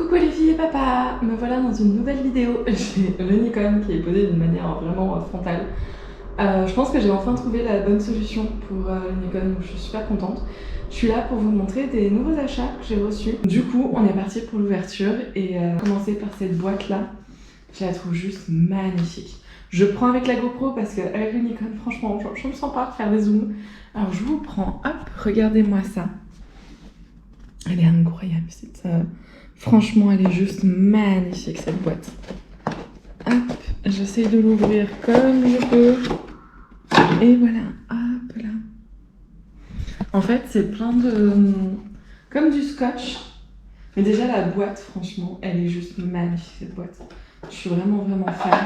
Coucou les filles et papa, me voilà dans une nouvelle vidéo. J'ai le Nikon qui est posé d'une manière vraiment frontale. Je pense que j'ai enfin trouvé la bonne solution pour le Nikon, donc je suis super contente. Je suis là pour vous montrer des nouveaux achats que j'ai reçus. Du coup, on est parti pour l'ouverture et commencer par cette boîte là. Je la trouve juste magnifique. Je prends avec la GoPro parce qu'avec le Nikon, franchement, je me sens pas faire des zooms. Alors je vous prends, hop, regardez-moi ça. Elle est incroyable cette... Franchement, elle est juste magnifique cette boîte. Hop, j'essaye de l'ouvrir comme je peux. Et voilà, hop là. En fait, c'est plein de... comme du scotch. Mais déjà, la boîte, franchement, elle est juste magnifique cette boîte. Je suis vraiment fan.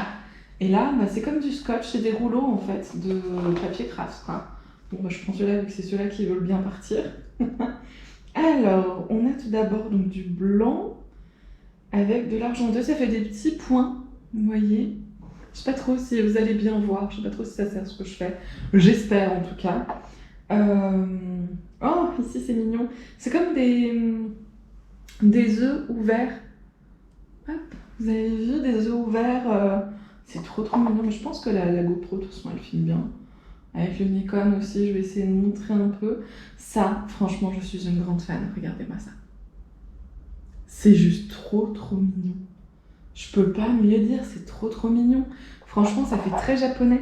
Et là, bah, c'est comme du scotch, c'est des rouleaux en fait de papier craft, quoi. Bon, bah, je prends ceux-là vu que c'est ceux-là qui veulent bien partir. Alors, on a tout d'abord donc du blanc avec de l'argenté. Ça fait des petits points, vous voyez. Je sais pas trop si vous allez bien voir. Je sais pas trop si ça sert ce que je fais. J'espère en tout cas. Oh, ici c'est mignon. C'est comme des œufs ouverts. Hop, vous avez vu des œufs ouverts. C'est trop mignon. Mais je pense que la GoPro, de toute façon, elle filme bien. Avec le Nikon aussi, je vais essayer de montrer un peu. Ça, franchement, je suis une grande fan. Regardez-moi ça. C'est juste trop mignon. Je peux pas mieux dire, c'est trop mignon. Franchement, ça fait très japonais.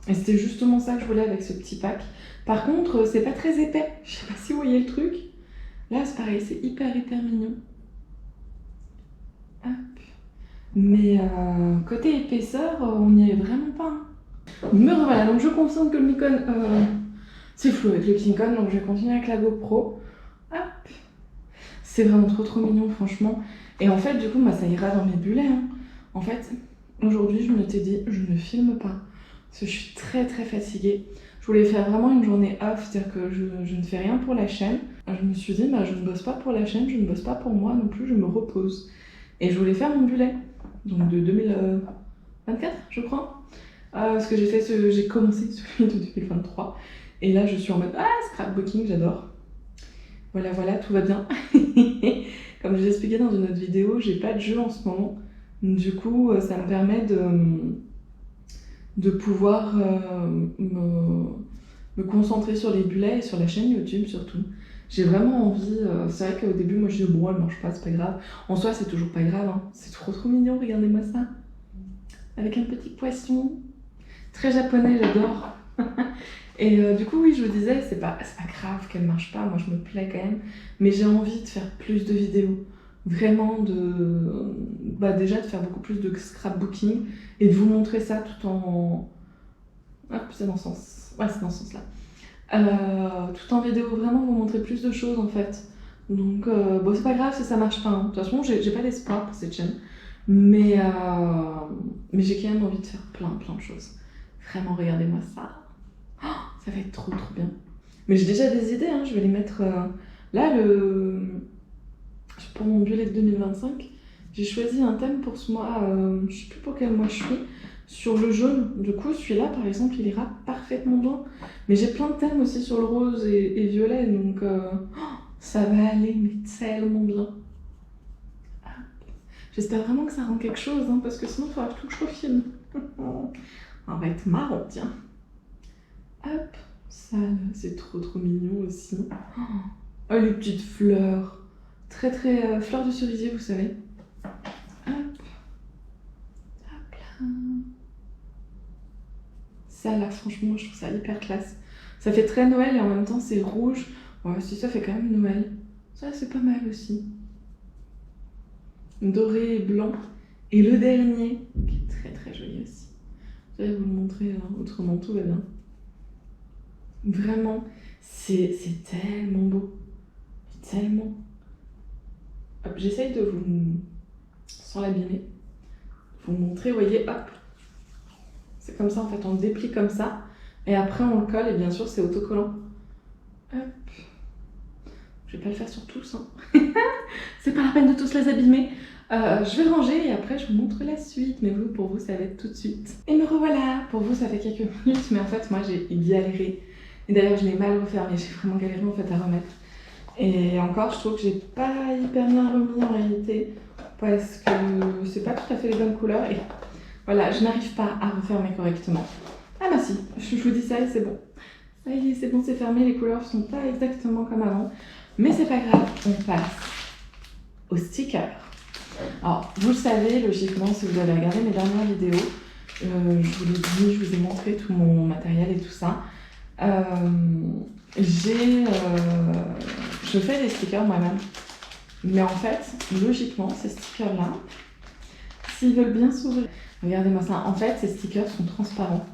Et c'était justement ça que je voulais avec ce petit pack. Par contre, c'est pas très épais. Je sais pas si vous voyez le truc. Là, c'est pareil, c'est hyper mignon. Hop. Mais côté épaisseur, on n'y est vraiment pas. Hein. Me revoilà, donc je confirme que le Nikon, c'est flou avec le Nikon, donc je vais continuer avec la GoPro. Hop. C'est vraiment trop mignon, franchement. Et en fait, du coup, bah, ça ira dans mes bullets. Hein. En fait, aujourd'hui, je m'étais dit, je ne filme pas. Parce que je suis très fatiguée. Je voulais faire vraiment une journée off, c'est-à-dire que je ne fais rien pour la chaîne. Je me suis dit, bah, je ne bosse pas pour la chaîne, je ne bosse pas pour moi non plus, je me repose. Et je voulais faire mon bullet. Donc de 2024, je crois. Parce que j'ai commencé celui de 2023. Et là, je suis en mode, scrapbooking, j'adore. Voilà, tout va bien. Comme je l'ai expliqué dans une autre vidéo, j'ai pas de jeu en ce moment. Du coup, ça me permet de pouvoir me concentrer sur les bullets et sur la chaîne YouTube surtout. J'ai vraiment envie, c'est vrai qu'au début, moi je dis bon, elle mange pas, c'est pas grave. En soi, c'est toujours pas grave, hein. C'est trop mignon, regardez-moi ça. Avec un petit poisson. Très japonais, j'adore. Et du coup, oui, je vous disais, c'est pas grave qu'elle marche pas, moi je me plais quand même, mais j'ai envie de faire plus de vidéos. Vraiment déjà de faire beaucoup plus de scrapbooking et de vous montrer ça tout en... Hop, c'est dans ce sens. Ouais, c'est dans ce sens-là. Tout en vidéo, vraiment vous montrer plus de choses en fait. Donc, bon, c'est pas grave si ça marche pas. Hein. De toute façon, j'ai pas d'espoir pour cette chaîne. Mais j'ai quand même envie de faire plein de choses. Vraiment, regardez-moi ça. Ça va être trop bien. Mais j'ai déjà des idées, hein. Je vais les mettre... Là, pour mon bullet de 2025, j'ai choisi un thème pour ce mois, je sais plus pour quel mois je suis, sur le jaune. Du coup, celui-là, par exemple, il ira parfaitement bien. Mais j'ai plein de thèmes aussi sur le rose et violet, donc ça va aller, mais tellement bien. J'espère vraiment que ça rend quelque chose, hein, parce que sinon, il faudra tout que je refilme. Ça va être marrant, tiens. Hop, ça, c'est trop mignon aussi. Oh, les petites fleurs. Très fleurs de cerisier, vous savez. Hop. Hop là. Ça, là, franchement, je trouve ça hyper classe. Ça fait très Noël et en même temps, c'est rouge. Ouais, si ça fait quand même Noël. Ça, c'est pas mal aussi. Doré et blanc. Et le dernier, qui est très joli aussi. Je vais vous le montrer, autrement tout va bien. Vraiment, c'est tellement beau. Tellement. Hop, j'essaye de vous, sans l'abîmer, vous montrer, vous voyez, hop. C'est comme ça en fait, on le déplie comme ça. Et après on le colle et bien sûr c'est autocollant. Hop. Je vais pas le faire sur tous, hein. C'est pas la peine de tous les abîmer. Je vais ranger et après je vous montre la suite. Mais vous, pour vous, ça va être tout de suite. Et me revoilà. Pour vous, ça fait quelques minutes, mais en fait, moi, j'ai galéré. Et d'ailleurs, je l'ai mal refermé. J'ai vraiment galéré en fait à remettre. Et encore, je trouve que j'ai pas hyper bien remis en réalité parce que c'est pas tout à fait les bonnes couleurs et voilà, je n'arrive pas à refermer correctement. Ah bah si, je vous dis ça et c'est bon. Ça y est, c'est bon, c'est fermé, les couleurs sont pas exactement comme avant. Mais c'est pas grave, on passe au sticker. Alors, vous le savez, logiquement, si vous avez regardé mes dernières vidéos, je vous l'ai dit, je vous ai montré tout mon matériel et tout ça. Je fais des stickers moi-même. Mais en fait, logiquement, ces stickers-là, s'ils veulent bien s'ouvrir, regardez-moi ça, en fait, ces stickers sont transparents.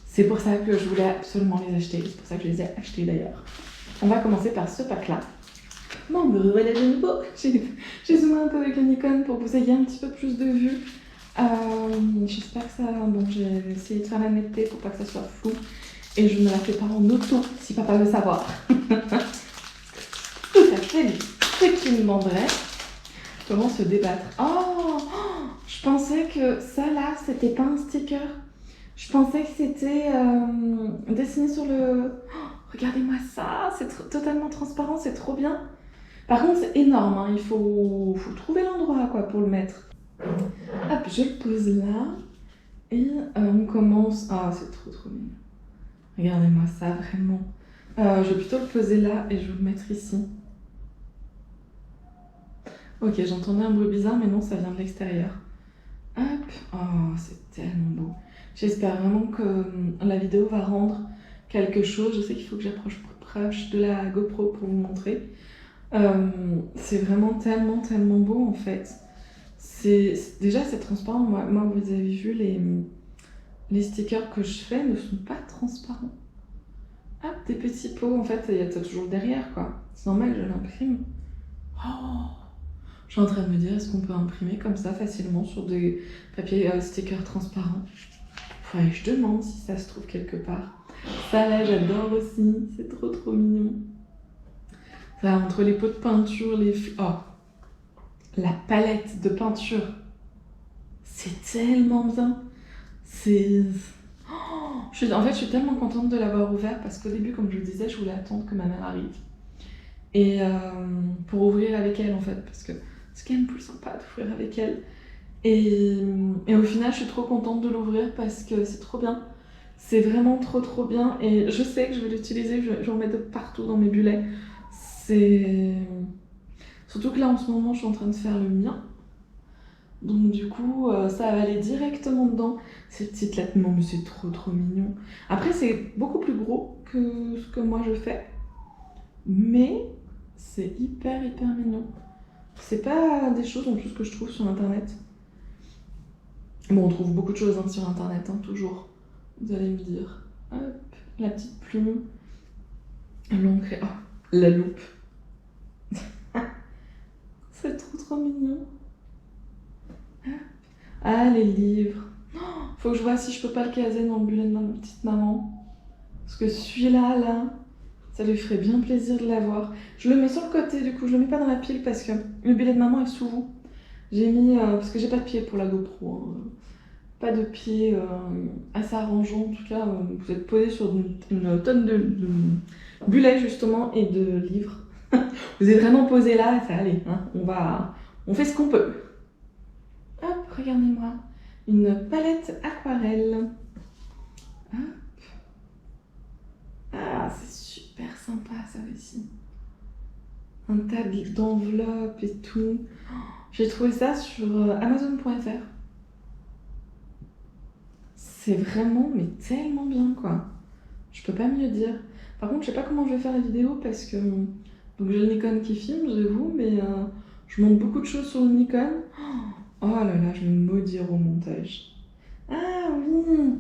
C'est pour ça que je voulais absolument les acheter, c'est pour ça que je les ai achetés d'ailleurs. On va commencer par ce pack-là. Bon, me revoilà de nouveau. J'ai zoomé un peu avec le Nikon pour que vous ayez un petit peu plus de vue. J'espère que ça... Bon, j'ai essayé de faire la netteté pour pas que ça soit flou. Et je ne la fais pas en auto, si papa veut savoir. Tout à fait ce qu'il me demanderait. Comment se débattre. Oh, je pensais que ça là, c'était pas un sticker. Je pensais que c'était dessiné sur le... Oh, regardez-moi ça, c'est totalement transparent, c'est trop bien. Par contre, c'est énorme, hein. Il faut trouver l'endroit quoi pour le mettre. Hop, je le pose là. Et on commence... Ah, c'est trop mignon. Regardez-moi ça, vraiment. Je vais plutôt le poser là et je vais le mettre ici. Ok, j'entendais un bruit bizarre, mais non, ça vient de l'extérieur. Hop. Oh, c'est tellement beau. J'espère vraiment que la vidéo va rendre quelque chose. Je sais qu'il faut que j'approche proche de la GoPro pour vous montrer. C'est vraiment tellement beau en fait. Déjà c'est transparent. Moi, vous avez vu les stickers que je fais ne sont pas transparents. Hop, des petits pots en fait, t'as toujours derrière quoi. C'est normal, je l'imprime. Oh, je suis en train de me dire, est-ce qu'on peut imprimer comme ça facilement sur des papiers stickers transparents? Faudrait que je demande si ça se trouve quelque part. Ça là, j'adore aussi, c'est trop mignon. Ça, entre les pots de peinture, oh, la palette de peinture, c'est tellement bien. En fait, je suis tellement contente de l'avoir ouvert parce qu'au début, comme je vous disais, je voulais attendre que ma mère arrive. Et pour ouvrir avec elle, en fait, parce que c'est quand même plus sympa d'ouvrir avec elle. Et au final, je suis trop contente de l'ouvrir parce que c'est trop bien. C'est vraiment trop bien. Et je sais que je vais l'utiliser, je vais en mettre de partout dans mes bullets. Surtout que là, en ce moment, je suis en train de faire le mien. Donc du coup, ça va aller directement dedans. Ces petites lettres, non mais c'est trop mignon. Après, c'est beaucoup plus gros que ce que moi je fais. Mais c'est hyper mignon. C'est pas des choses en plus que je trouve sur internet. Bon, on trouve beaucoup de choses hein, sur internet, hein, toujours. Vous allez me dire. Hop, la petite plume. L'encre. Oh, la loupe. C'est trop mignon. Ah, les livres. Faut que je vois si je peux pas le caser dans le bullet de ma petite maman. Parce que celui-là, là, ça lui ferait bien plaisir de l'avoir. Je le mets sur le côté, du coup, je le mets pas dans la pile parce que le bullet de maman est sous vous. J'ai mis... parce que j'ai pas de pied pour la GoPro. Hein. Pas de pied assez arrangeant. En tout cas, vous êtes posé sur une tonne de bullets, justement, et de livres. Vous êtes vraiment posé là, ça allait. Hein. On fait ce qu'on peut. Hop, regardez-moi. Une palette aquarelle. Hop. Ah, c'est super sympa ça aussi. Un tas d'enveloppes et tout. J'ai trouvé ça sur Amazon.fr. C'est vraiment, mais tellement bien quoi. Je peux pas mieux dire. Par contre, je sais pas comment je vais faire la vidéo parce que... Donc j'ai le Nikon qui filme, j'avoue, mais je monte beaucoup de choses sur le Nikon. Oh là là, je vais me maudire au montage. Ah oui!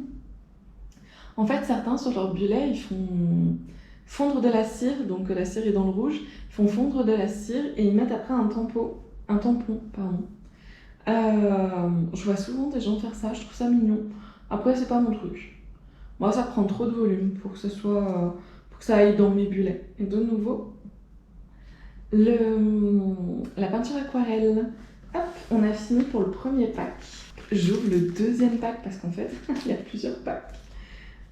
En fait, certains sur leur bullet, ils font fondre de la cire, donc la cire est dans le rouge, ils font fondre de la cire et ils mettent après un tampon, pardon. Je vois souvent des gens faire ça, je trouve ça mignon. Après, c'est pas mon truc. Moi, ça prend trop de volume pour que ça aille dans mes bullets. Et de nouveau, la peinture aquarelle. Hop, on a fini pour le premier pack. J'ouvre le deuxième pack parce qu'en fait, il y a plusieurs packs.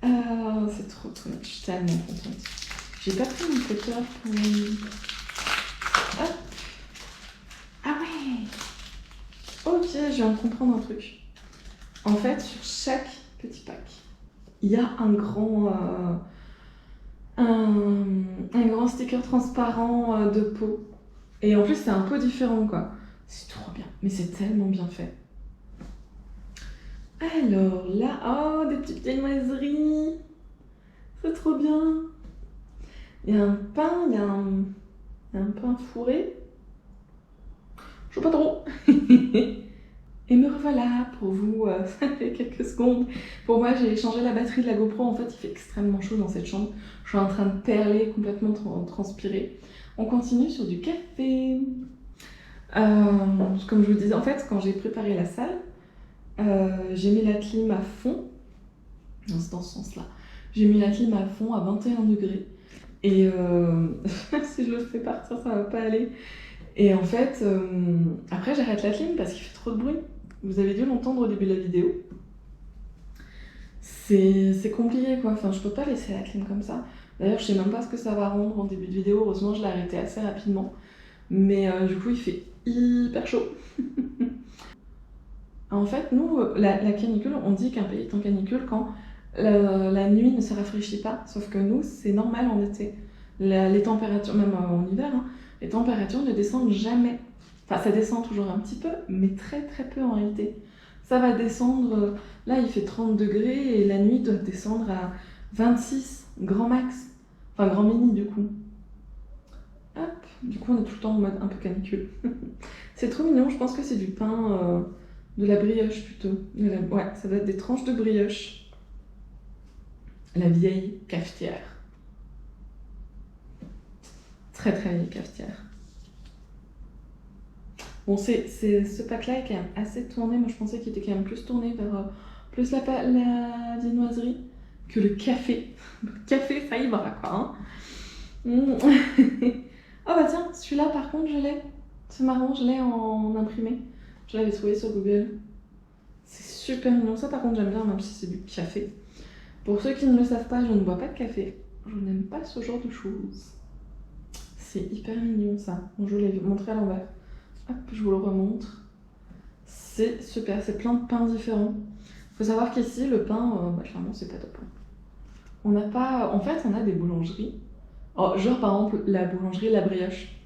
C'est trop bien, je suis tellement contente. J'ai pas pris mon cutter pour Hop. Ah ouais. Ok, je viens de comprendre un truc. En fait, sur chaque petit pack, il y a un grand sticker transparent de peau. Et en plus, c'est un pot différent, quoi. C'est trop bien. Mais c'est tellement bien fait. Alors là, oh, des petites viennoiseries. C'est trop bien. Il y a un pain, il y a un pain fourré. Je sais pas trop. Et me revoilà pour vous, ça fait quelques secondes. Pour moi, j'ai changé la batterie de la GoPro. En fait, il fait extrêmement chaud dans cette chambre. Je suis en train de perler, complètement transpirer. On continue sur du café. Comme je vous disais, en fait, quand j'ai préparé la salle, j'ai mis la clim à fond. Non, c'est dans ce sens-là. J'ai mis la clim à fond à 21 degrés. Et si je le fais partir, ça va pas aller. Et en fait, après, j'arrête la clim parce qu'il fait trop de bruit. Vous avez dû l'entendre au début de la vidéo. C'est compliqué, quoi. Enfin, je peux pas laisser la clim comme ça. D'ailleurs, je sais même pas ce que ça va rendre en début de vidéo. Heureusement, je l'ai arrêté assez rapidement. Mais du coup, il fait hyper chaud. En fait, nous, la canicule, on dit qu'un pays est en canicule quand la nuit ne se rafraîchit pas. Sauf que nous, c'est normal en été. Les températures, même en hiver, hein, les températures ne descendent jamais. Enfin, ça descend toujours un petit peu, mais très très peu en réalité. Ça va descendre, là il fait 30 degrés et la nuit doit descendre à 26, grand max. Enfin, grand mini du coup. Hop, du coup on est tout le temps en mode un peu canicule. C'est trop mignon, je pense que c'est du pain, de la brioche plutôt. Ouais, ça doit être des tranches de brioche. La vieille cafetière. Très très vieille cafetière. Bon, ce pack-là est quand même assez tourné. Moi, je pensais qu'il était quand même plus tourné vers plus la viennoiserie que le café. Le café, ça y va, quoi. Hein. Oh bah tiens, celui-là, par contre, je l'ai. C'est marrant, je l'ai en imprimé. Je l'avais trouvé sur Google. C'est super mignon. Ça, par contre, j'aime bien, même si c'est du café. Pour ceux qui ne le savent pas, je ne bois pas de café. Je n'aime pas ce genre de choses. C'est hyper mignon, ça. Bon, je vous l'ai montré à l'envers. Hop, je vous le remontre. C'est super, c'est plein de pains différents. Faut savoir qu'ici, le pain, clairement, c'est pas top. On n'a pas... En fait, on a des boulangeries. Oh, genre, par exemple, la boulangerie La Brioche.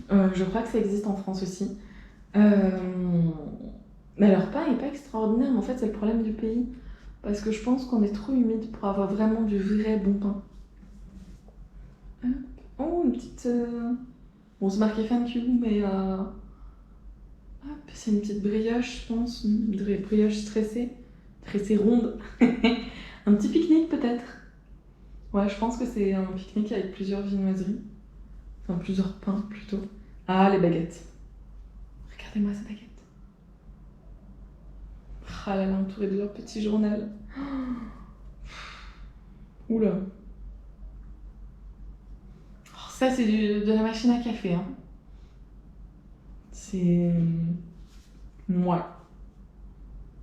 Je crois que ça existe en France aussi. Mais leur pain est pas extraordinaire, mais en fait, c'est le problème du pays. Parce que je pense qu'on est trop humide pour avoir vraiment du vrai bon pain. Hop. Oh, une petite... Bon, c'est marqué FANQ, mais... Hop, c'est une petite brioche, je pense, une brioche stressée ronde. Un petit pique-nique peut-être. Ouais, je pense que c'est un pique-nique avec plusieurs viennoiseries. Enfin, plusieurs pains plutôt. Ah, les baguettes. Regardez-moi ces baguettes. Ah là là, entourées de leur petit journal. Oula. Oh, ça, c'est de la machine à café. Hein. C'est... Moi.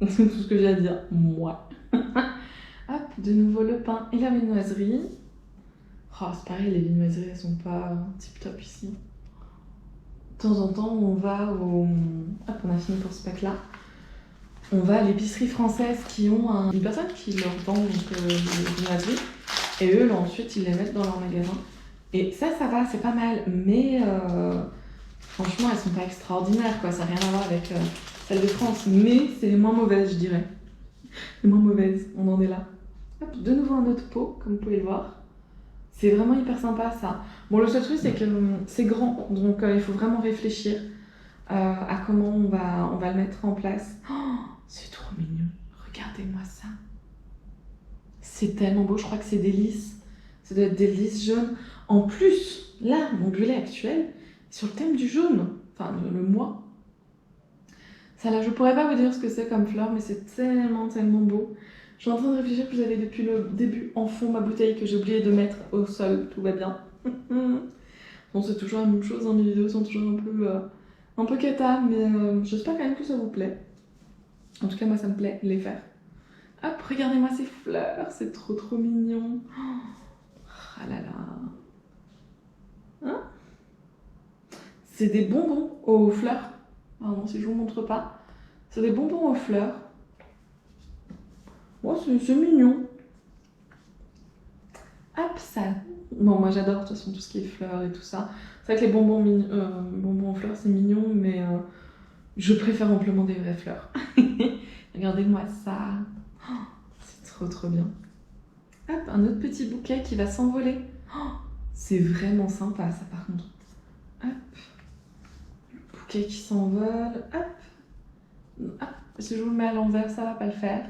C'est tout ce que j'ai à dire. Moi. Hop, de nouveau le pain et la viennoiserie. Oh, c'est pareil, les viennoiseries, elles sont pas tip top ici. De temps en temps, on va au... Hop, on a fini pour ce pack-là. On va à l'épicerie française qui ont une personne qui leur vend les viennoiseries. Et eux, là, ensuite, ils les mettent dans leur magasin. Et ça va, c'est pas mal. Mais franchement, elles sont pas extraordinaires, quoi. Ça n'a rien à voir avec celles de France. Mais c'est les moins mauvaises, je dirais. Les moins mauvaises, on en est là. Hop, de nouveau un autre pot, comme vous pouvez le voir. C'est vraiment hyper sympa, ça. Bon, le seul truc, c'est que c'est grand. Donc, il faut vraiment réfléchir à comment on va le mettre en place. Oh, c'est trop mignon. Regardez-moi ça. C'est tellement beau. Je crois que c'est des lys. Ça doit être des lys jaunes. En plus, là, mon bulet actuel, sur le thème du jaune. Enfin, le mois. Ça là, je pourrais pas vous dire ce que c'est comme fleur, mais c'est tellement, tellement beau. Je suis en train de réfléchir que vous avez depuis le début en fond ma bouteille que j'ai oublié de mettre au sol. Tout va bien. Bon, c'est toujours la même chose, hein, mes vidéos sont toujours un peu cata, mais j'espère quand même que ça vous plaît. En tout cas, moi, ça me plaît, les faire. Hop, regardez-moi ces fleurs, c'est trop trop mignon. Oh, ah là là. Hein? C'est des bonbons aux fleurs. Pardon si je vous montre pas. C'est des bonbons aux fleurs. Oh, c'est mignon. Hop, ça. Bon, moi j'adore de toute façon tout ce qui est fleurs et tout ça. C'est vrai que les bonbons aux fleurs c'est mignon, mais je préfère amplement des vraies fleurs. Regardez-moi ça. Oh, c'est trop bien. Hop, un autre petit bouquet qui va s'envoler. Oh, c'est vraiment sympa ça par contre. Hop. Le bouquet qui s'envole. Hop. Si je vous le mets à l'envers, ça va pas le faire.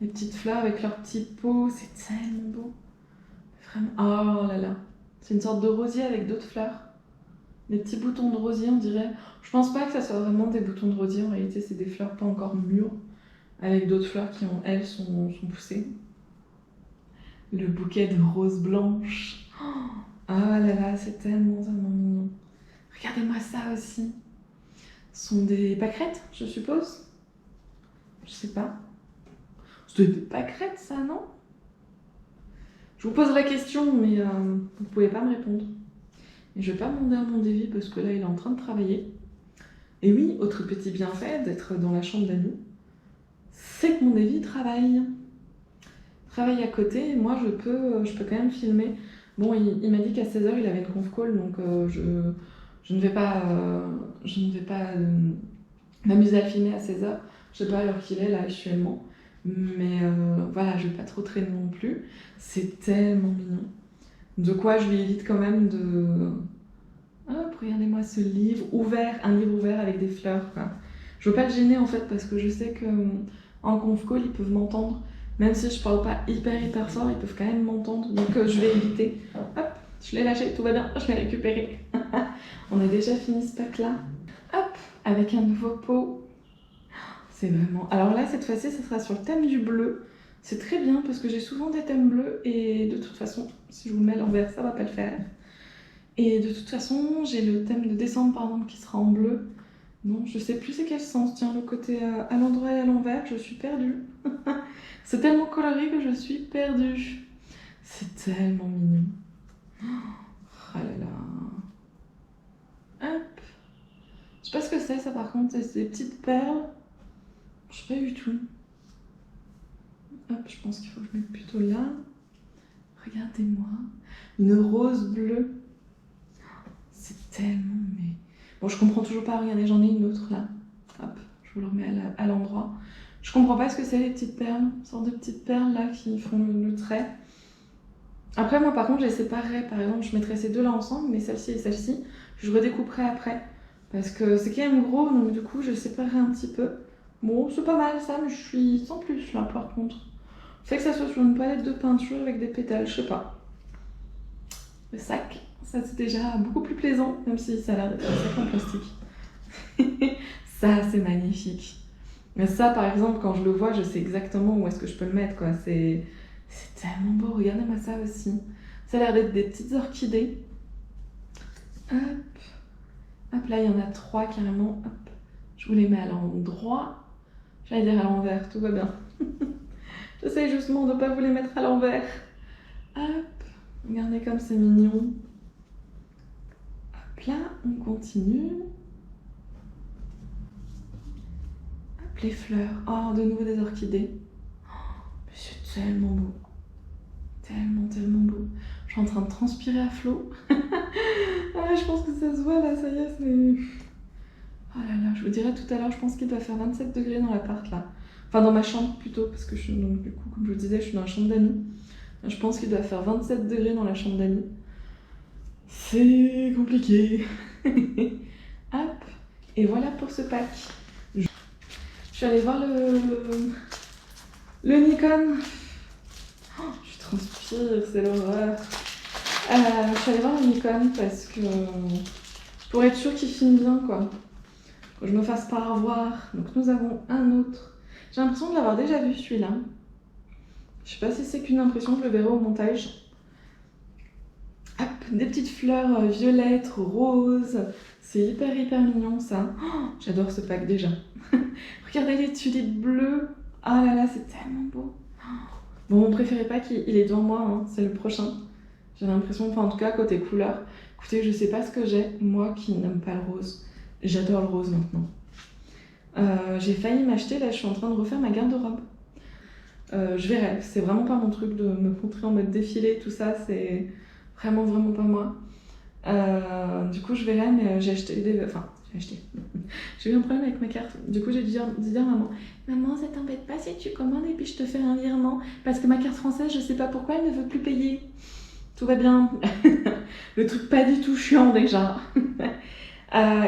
Les petites fleurs avec leurs petits pots, c'est tellement beau. Vraiment. Oh là là. C'est une sorte de rosier avec d'autres fleurs. Des petits boutons de rosier, on dirait. Je pense pas que ça soit vraiment des boutons de rosier. En réalité, c'est des fleurs pas encore mûres. Avec d'autres fleurs qui, elles, sont poussées. Le bouquet de roses blanches. Oh là là, c'est tellement mignon. Regardez-moi ça aussi. Ce sont des pâquerettes, je suppose. Je sais pas. C'est des pâquerettes, ça, non? Je vous pose la question, mais vous pouvez pas me répondre. Et je vais pas demander à mon Davy parce que là, il est en train de travailler. Et oui, autre petit bienfait d'être dans la chambre d'amis, c'est que mon Davy travaille à côté. Et moi, je peux quand même filmer. Bon, il m'a dit qu'à 16h, il avait une conf call, donc je ne vais pas m'amuser à filmer à 16h. Je sais pas à l'heure qu'il est là actuellement. Mais voilà, je vais pas trop traîner non plus. C'est tellement mignon. De quoi je lui évite quand même de... Hop, regardez-moi ce livre ouvert, un livre ouvert avec des fleurs, quoi. Je veux pas le gêner en fait parce que je sais que en conf call ils peuvent m'entendre. Même si je parle pas hyper fort, ils peuvent quand même m'entendre. Donc je vais éviter. Hop, je l'ai lâché, tout va bien, je l'ai récupéré. On a déjà fini ce pack là. Hop, avec un nouveau pot. C'est vraiment... Alors là, cette fois-ci, ça sera sur le thème du bleu. C'est très bien parce que j'ai souvent des thèmes bleus et de toute façon, si je vous le mets à l'envers, ça va pas le faire. Et de toute façon, j'ai le thème de décembre par exemple qui sera en bleu. Non, je sais plus c'est quel sens. Tiens, le côté à l'endroit et à l'envers, je suis perdue. C'est tellement coloré que je suis perdue. C'est tellement mignon. Oh là là. Hop. Je sais pas ce que c'est ça par contre, c'est des petites perles. Je sais pas du tout. Hop, je pense qu'il faut que je mette plutôt là. Regardez-moi. Une rose bleue. C'est tellement... mais... Bon, je comprends toujours pas. Regardez, j'en ai une autre là. Hop, je vous le remets à l'endroit. Je comprends pas ce que c'est les petites perles. Une sorte de petites perles là qui font le trait. Après, moi par contre, je les séparerais. Par exemple, je mettrais ces deux là ensemble, mais celle-ci et celle-ci, je redécouperai après. Parce que c'est quand même gros, donc du coup, je séparerai un petit peu. Bon, c'est pas mal ça, mais je suis sans plus là par contre. Fait que ça soit sur une palette de peinture avec des pétales, je sais pas. Le sac, ça c'est déjà beaucoup plus plaisant, même si ça a l'air d'être un sac en plastique. Ça c'est magnifique. Mais ça par exemple, quand je le vois, je sais exactement où est-ce que je peux le mettre quoi. C'est tellement beau, regardez-moi ça aussi. Ça a l'air d'être des petites orchidées. Hop. Hop là, il y en a 3 carrément. Hop. Je vous les mets à l'endroit. J'allais dire à l'envers, tout va bien. J'essaie justement de ne pas vous les mettre à l'envers. Hop, regardez comme c'est mignon. Hop là, on continue. Hop, les fleurs. Oh, de nouveau des orchidées. Oh, mais c'est tellement beau. Tellement beau. Je suis en train de transpirer à flot. Ah, je pense que ça se voit là, ça y est, c'est... Oh là là, je vous dirai tout à l'heure, je pense qu'il doit faire 27 degrés dans l'appart là. Enfin dans ma chambre plutôt, parce que donc, du coup, comme je vous disais, je suis dans la chambre d'amis. Je pense qu'il doit faire 27 degrés dans la chambre d'amis. C'est compliqué. Hop, et voilà pour ce pack. Je suis allée voir le Nikon. Oh, je transpire, c'est l'horreur. Je suis allée voir le Nikon parce que... pour être sûre qu'il filme bien quoi. Que je me fasse pas revoir. Donc nous avons un autre. J'ai l'impression de l'avoir déjà vu celui-là. Je sais pas si c'est qu'une impression, je le verrai au montage. Hop, des petites fleurs violettes, roses. C'est hyper mignon ça. Oh, j'adore ce pack déjà. Regardez les tulipes bleues. Ah là là, c'est tellement beau. Bon, mon préféré pack, il est devant moi, hein. C'est le prochain. J'ai l'impression, enfin en tout cas côté couleur Écoutez, je sais pas ce que j'ai, moi qui n'aime pas le rose. J'adore le rose maintenant. J'ai failli m'acheter, là je suis en train de refaire ma garde-robe. Je verrai, c'est vraiment pas mon truc de me montrer en mode défilé, tout ça, c'est vraiment pas moi. Du coup je verrai, mais j'ai acheté j'ai eu un problème avec ma carte. Du coup j'ai dû dire à maman, ça t'embête pas si tu commandes et puis je te fais un virement, parce que ma carte française, je sais pas pourquoi, elle ne veut plus payer. Tout va bien. Le truc pas du tout chiant déjà.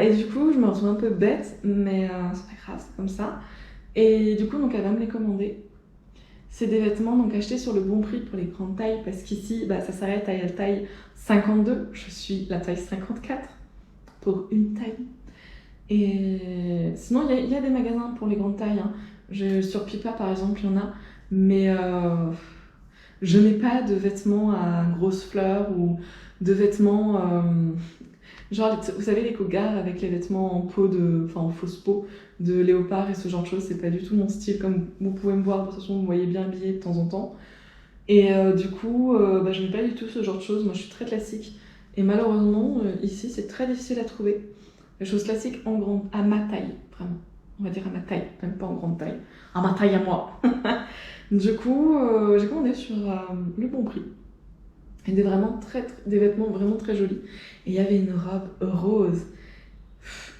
Et du coup je me retrouve un peu bête, mais c'est pas grave, c'est comme ça. Et du coup donc elle va me les commander. C'est des vêtements donc achetés sur le bon prix pour les grandes tailles, parce qu'ici ça s'arrête à la taille 52, je suis la taille 54 pour une taille. Et sinon il y a des magasins pour les grandes tailles, hein. Sur Pipa par exemple il y en a, mais je n'ai pas de vêtements à grosses fleurs ou de vêtements genre vous savez les cougars avec les vêtements en fausse peau de léopard et ce genre de choses, c'est pas du tout mon style, comme vous pouvez me voir, de toute façon vous me voyez bien habillée de temps en temps. Et du coup, je n'ai pas du tout ce genre de choses, moi je suis très classique. Et malheureusement, ici c'est très difficile à trouver. Les choses classiques à ma taille, vraiment. On va dire à ma taille, même pas en grande taille. À ma taille à moi. Du coup, j'ai commandé sur le bon prix. Et des vêtements vraiment très jolis. Et il y avait une robe rose.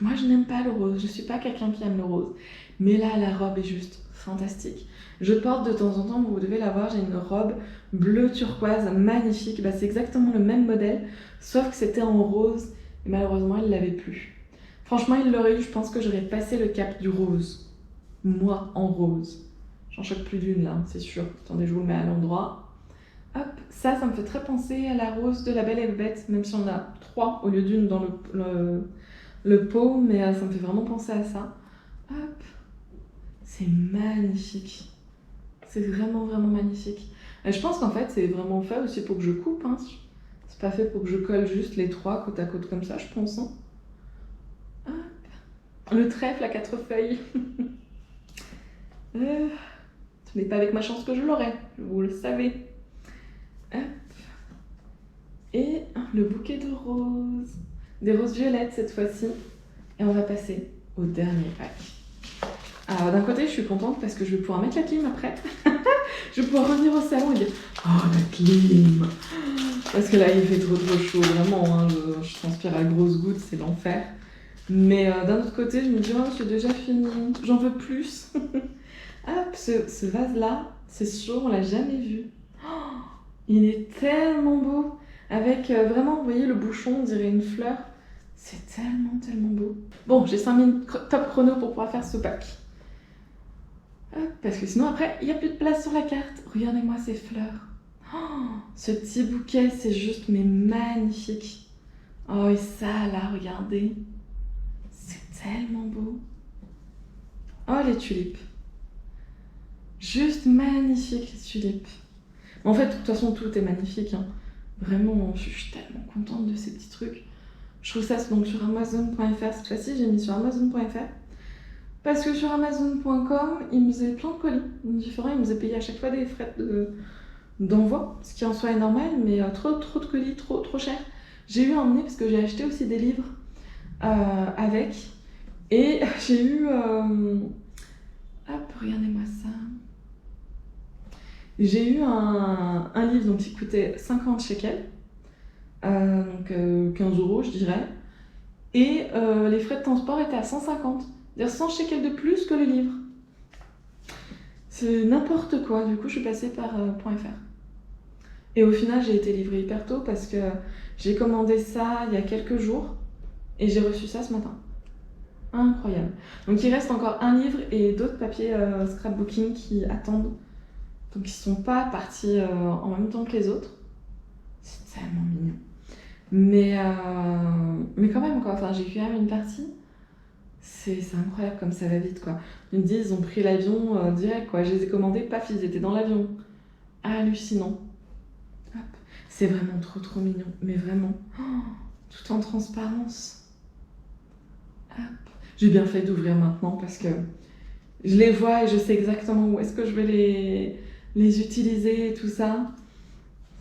Moi, je n'aime pas le rose. Je suis pas quelqu'un qui aime le rose. Mais là, la robe est juste fantastique. Je porte de temps en temps, vous devez la voir, j'ai une robe bleu turquoise magnifique. C'est exactement le même modèle, sauf que c'était en rose. Et malheureusement, il l'avait plus. Franchement, il l'aurait eu, je pense que j'aurais passé le cap du rose. Moi, en rose. J'en choque plus d'une là, c'est sûr. Attendez, je vous le mets à l'endroit. Hop, ça me fait très penser à la rose de La Belle et la Bête, même si on a 3 au lieu d'une dans le pot, mais ça me fait vraiment penser à ça. Hop, c'est magnifique. C'est vraiment magnifique. Et je pense qu'en fait, c'est vraiment fait aussi pour que je coupe, hein. C'est pas fait pour que je colle juste les 3 côte à côte comme ça, je pense, hein. Hop, le trèfle à 4 feuilles. Ce n'est pas avec ma chance que je l'aurai, vous le savez. Hop. Et le bouquet de roses. Des roses violettes cette fois-ci. Et on va passer au dernier pack. Alors d'un côté, je suis contente parce que je vais pouvoir mettre la clim après. Je vais pouvoir revenir au salon et dire « Oh, la clim !» Parce que là, il fait trop chaud, vraiment. Hein, je transpire à grosses gouttes, c'est l'enfer. Mais d'un autre côté, je me dis « Oh, c'est déjà fini, j'en veux plus. » Hop, ce vase-là, c'est chaud, on l'a jamais vu. Oh, il est tellement beau. Avec vraiment, vous voyez, le bouchon, on dirait une fleur. C'est tellement beau. Bon, j'ai 5 minutes top chrono pour pouvoir faire ce pack. Hop, parce que sinon, après, il n'y a plus de place sur la carte. Regardez-moi ces fleurs. Oh, ce petit bouquet, c'est juste mais magnifique. Oh, et ça, là, regardez. C'est tellement beau. Oh, les tulipes. Juste magnifique, les tulipes. En fait, de toute façon, tout est magnifique, hein. Vraiment, je suis tellement contente de ces petits trucs. Je trouve ça donc sur Amazon.fr. Cette fois-ci, j'ai mis sur Amazon.fr. Parce que sur Amazon.com, ils me faisaient plein de colis différents. Ils me faisaient payer à chaque fois des frais d'envoi, ce qui en soi est normal, mais trop de colis, trop cher. J'ai eu à emmener parce que j'ai acheté aussi des livres avec. Et j'ai eu... Hop, regardez-moi ça. J'ai eu un livre donc, qui coûtait 50 shekels, donc 15 € je dirais, et les frais de transport étaient à 150, c'est-à-dire 100 shekels de plus que le livre. C'est n'importe quoi, du coup je suis passée par .fr. Et au final j'ai été livrée hyper tôt parce que j'ai commandé ça il y a quelques jours et j'ai reçu ça ce matin. Incroyable. Donc il reste encore un livre et d'autres papiers scrapbooking qui attendent. Donc ils sont pas partis en même temps que les autres. C'est tellement mignon. Mais quand même, quoi. Enfin, j'ai quand même une partie. C'est incroyable comme ça va vite, quoi. Ils me disent, ils ont pris l'avion direct, quoi. Je les ai commandés, paf, ils étaient dans l'avion. Hallucinant. Hop. C'est vraiment trop mignon. Mais vraiment. Oh, tout en transparence. Hop. J'ai bien fait d'ouvrir maintenant parce que je les vois et je sais exactement où est-ce que je vais les utiliser et tout ça.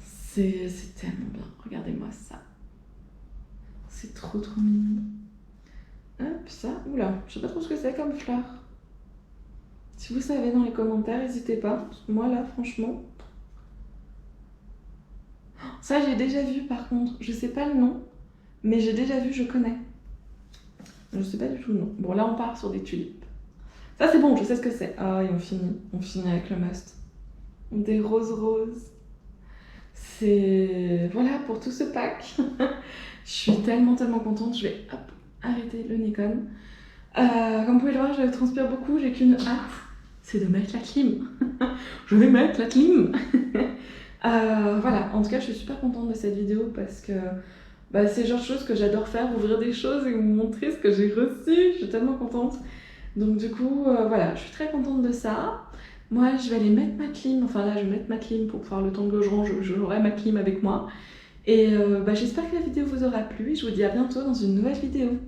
C'est tellement bien. Regardez-moi ça. C'est trop mignon. Hop, ça, oula, je sais pas trop ce que c'est comme fleur. Si vous savez dans les commentaires, n'hésitez pas. Moi là, franchement... Ça, j'ai déjà vu par contre. Je sais pas le nom, mais j'ai déjà vu, je connais. Je sais pas du tout le nom. Bon, là, on part sur des tulipes. Ça, c'est bon, je sais ce que c'est. Ah, et on finit. On finit avec le must. Des roses. C'est... Voilà pour tout ce pack. Je suis tellement contente. Je vais hop, arrêter le Nikon. Comme vous pouvez le voir, je transpire beaucoup. J'ai qu'une hâte, c'est de mettre la clim. Je vais mettre la clim. Voilà, en tout cas, je suis super contente de cette vidéo parce que c'est le genre de choses que j'adore faire, ouvrir des choses et vous montrer ce que j'ai reçu. Je suis tellement contente. Donc du coup, voilà, je suis très contente de ça. Moi, je vais aller mettre ma clim. Enfin là, je vais mettre ma clim pour faire le temps que je range. J'aurai ma clim avec moi. Et j'espère que la vidéo vous aura plu. Et je vous dis à bientôt dans une nouvelle vidéo.